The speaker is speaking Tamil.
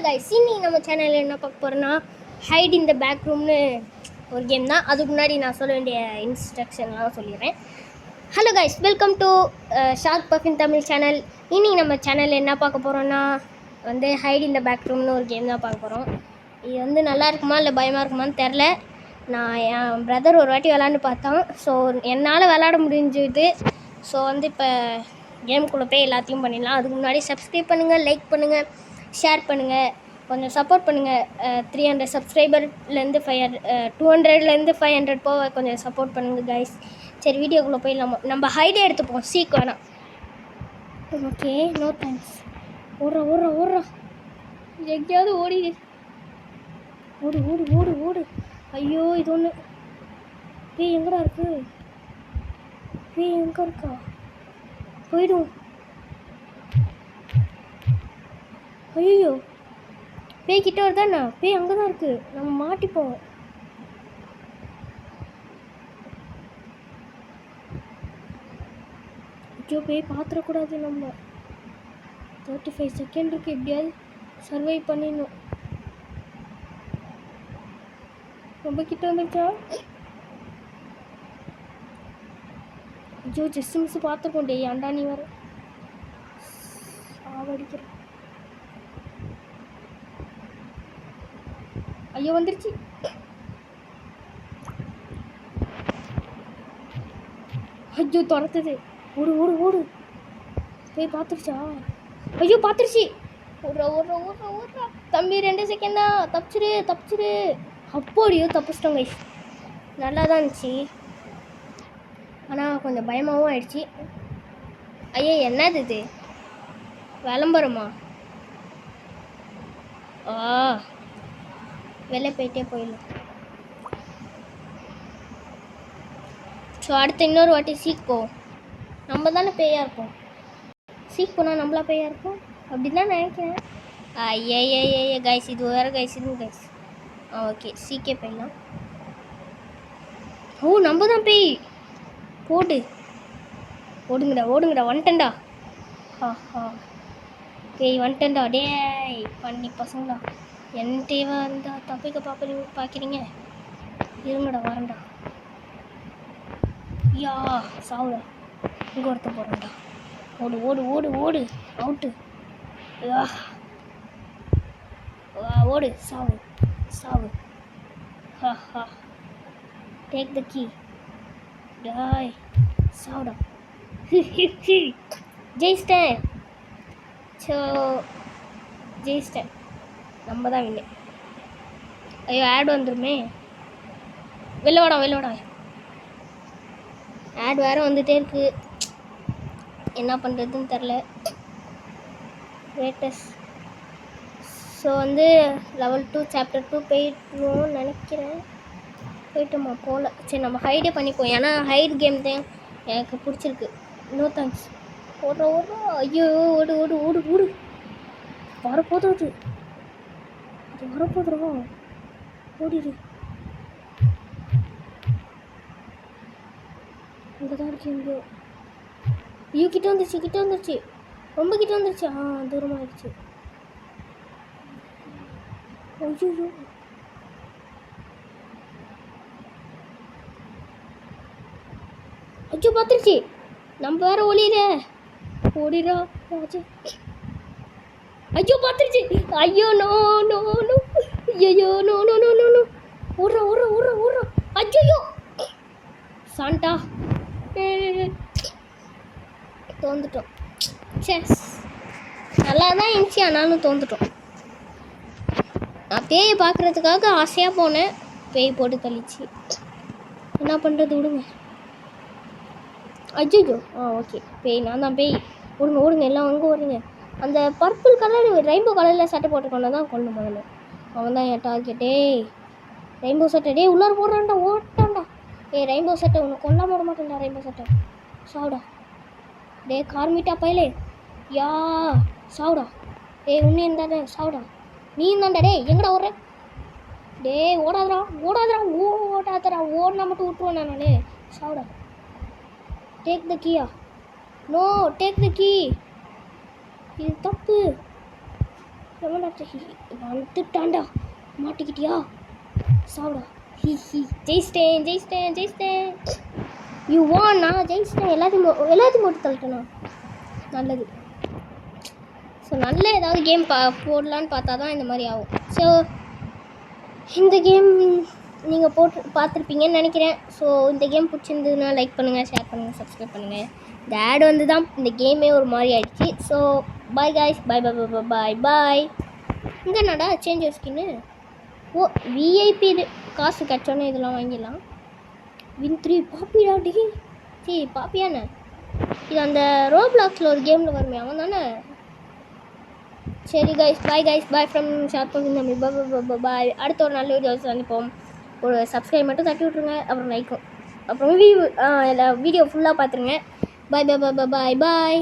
கைஸ், இன்னைக்கு நம்ம சேனலில் என்ன பார்க்க போகிறோன்னா ஹைட் இன் த பேக் ரூம்னு ஒரு கேம் தான். அதுக்கு முன்னாடி நான் சொல்ல வேண்டிய இன்ஸ்ட்ரக்ஷன்லாம் சொல்லிடுறேன். Hello guys, welcome to shark puffin Tamil channel. இன்னைக்கு நம்ம சேனலில் என்ன பார்க்க போகிறோன்னா ஹைட் இன் த பேக் ரூம்னு ஒரு கேம் தான் பார்க்க போகிறோம். இது நல்லா இருக்குமா இல்லை பயமாக இருக்குமான்னு தெரில. நான் என் பிரதர் ஒரு வாட்டி விளாண்டு பார்த்தான். ஸோ என்னால் விளாட முடிஞ்சுது. ஸோ இப்போ கேமுக்குள்ளே போய் எல்லாத்தையும் பண்ணிடலாம். அதுக்கு முன்னாடி சப்ஸ்கிரைப் பண்ணுங்கள், லைக் பண்ணுங்கள், ஷேர் பண்ணுங்கள், கொஞ்சம் சப்போர்ட் பண்ணுங்கள். 300 சப்ஸ்கிரைபர்லேருந்து 200லேருந்து 500 போக கொஞ்சம் சப்போர்ட் பண்ணுங்கள் கைஸ். சரி, வீடியோக்குள்ளே போய் நம்ம ஹைடே எடுத்துப்போம். சீக் வேணாம். Okay, no thanks. ஓடுறா எங்கேயாவது ஓடிடு. ஓடு. ஐயோ, இது ஒன்று. பேய் எங்கடா இருக்கு? பேய் எங்கே இருக்கா? போயிடும். ஐயோ, பேய் கிட்ட வருதாண்ணா? பேய் அங்கே தான் இருக்குது. நம்ம மாட்டிப்போம். ஐயோ, பேய் பார்த்துடக்கூடாது. நம்ம 35 செகண்ட் இருக்குது. எப்படியாவது சர்வை பண்ணிடணும். ரொம்ப கிட்ட வந்துச்சா? ஐயோ, ஜஸ்ட் மிஸ் பார்த்துக்கோண்டே. ஏன்டா நீ வர சாவடிக்கிற? ஐயோ, வந்துருச்சு. ஐயோ, துரத்துது. ஓடு. போய் பார்த்துருச்சா? ஐயோ, பார்த்துருச்சு. ஓடுறா தம்பி. 2 செகண்ட் தான். தப்பிச்சிரு. அப்படியோ தப்பிச்சிட்டோங்க. நல்லா தான் இருந்துச்சு, ஆனால் கொஞ்சம் பயமாகவும் ஆயிடுச்சு. ஐயோ, என்னது இது? விளம்பரமா? வெளில போயிட்டே போயிடலாம். ஸோ அடுத்து இன்னொரு வாட்டி சீக் போவோம். நம்ம தானே பேயாக இருப்போம். சீக் போனால் நம்மளா பேயாக இருப்போம். அப்படி தான் நினைக்கிறேன். ஐய கைஸ், இது வேறு கைஸ். ஓகே, சீக்கே போயிடலாம். ஓ, நம்ம தான் பேய். ஓடுங்கடா. வந்துட்டேன்டா. பேய் வந்துட்டேன்டா. டேய் பண்ணி பசங்களா, என்கிட்டே வந்தா தப்பிக்க பார்க்குறீங்க? இருங்கடா, வரேன்டா. யா, சாவுடா. இங்கே ஒருத்த போகிறேன்டா. ஓடு. அவுட்டு. ஓடு. சாவு. ஹா. Take the key. டாய், சாவுடா. ஜெயிச்சிட்டேன். நம்ம தான் வின்னு. ஐயோ, ஆட் வந்துருமே. வெளில வாடா. ஆட் வேறு வந்துகிட்டே இருக்கு. என்ன பண்ணுறதுன்னு தெரில. லேட்டஸ்ட். ஸோ level 2 chapter 2 போயிட்டுருவோம்னு நினைக்கிறேன். போயிட்டோமா? போகல. சரி, நம்ம ஹைடே பண்ணிப்போம். ஏன்னா ஹைட் கேம் தான் எனக்கு பிடிச்சிருக்கு. No thanks. ஓடுறா. ஐயோ, ஓடு. வரப்போதும். ஓடிடு. இங்கே தான் இருக்கு. எங்கேயோ. ஐயோ, கிட்ட வந்துருச்சு. ரொம்ப கிட்ட வந்துருச்சு. தூரமாகிடுச்சு. ஐயோ, பார்த்துருச்சு. நம்ம வேற ஓடிடா. ஐயோ, பார்த்துருச்சு. ஐயோ, நோ. ஐயோ, நோ. ஓடுறா. ஐயோ, சாண்டா. தோந்துட்டோம். செஸ் நல்லா தான் இருந்துச்சு, ஆனாலும் தோந்துட்டோம். நான் பேயை பார்க்குறதுக்காக ஆசையாக போனேன். பேய் போட்டு தள்ளிச்சு. என்ன பண்ணுறது? விடுங்க. ஐயோ, ஓகே. பேய் நான் தான் பேய். விடுங்க. எல்லாம் அங்கே வருங்க. அந்த பர்பிள் கலர், ரெயின்போ கலரில் சட்டை போட்டுக்கொண்டு தான் கொண்டு முதல்ல. அவன் தான் என் டார்கெட்டே. ரெயின்போ சட்டை. டே, உள்ளார போடுறான்டா. ஓட்டான்டா. ரெயின்போ சட்டை உன்னை கொல்லாம விட மாட்டேன்டா. ரெயின்போ சட்டை சாவுடா. டே கார்மிட்டா பயலே. யா, சாவுடா. உன்னே இருந்தாடா. சாவுடா. நீ இருந்தாண்டா. டே, எங்கடா ஓடுற? டே, ஓடாதரா. ஓடினா மட்டும் விட்டுருவேன் நானே. சாவுடா. டேக் த கீயா? No, take the key. இது தப்பு. வந்துட்டான்டா, மாட்டிக்கிட்டியா? சாப்பிடா. ஜெயிச்சிட்டேன். யூ வான். நான் ஜெயிச்சிட்டேன். எல்லாத்தையும் போட்டு தள்ளிட்டேண்ணா. நல்லது. ஸோ நல்ல ஏதாவது கேம் போடலான்னு பார்த்தா தான் இந்த மாதிரி ஆகும். ஸோ இந்த கேம் நீங்கள் பார்த்துருப்பீங்கன்னு நினைக்கிறேன். ஸோ இந்த கேம் பிடிச்சிருந்ததுன்னா லைக் பண்ணுங்கள், ஷேர் பண்ணுங்கள், சப்ஸ்கிரைப் பண்ணுங்கள். இந்த ஆட் வந்து தான் இந்த கேமே ஒரு மாதிரி ஆயிடுச்சு. ஸோ பாய் காய்ஸ், பாய். இங்கே என்னடா சேஞ்ச் ஸ்கின்னு? ஓ விஐபி இது காசு கட்டோன்னே இதெல்லாம் வாங்கிடலாம். வின் 3 பாப்பியாடி. பாப்பியாண்ணே இது அந்த ரோப்ளாக்ஸில் ஒரு கேமில் வருமே அவன் தானே? சரி கைஸ், பாய் ஃப்ரம் ஷார்ப் பர்ஃபின். பாய். அடுத்த ஒரு நல்ல வீடியோஸ் சந்திப்போம். ஒரு சப்ஸ்கிரைப் மட்டும் தட்டி விட்ருங்க, அப்புறம் லைக்கும், அப்புறம் வீடியோ ஃபுல்லாக பார்த்துருங்க. பாய்.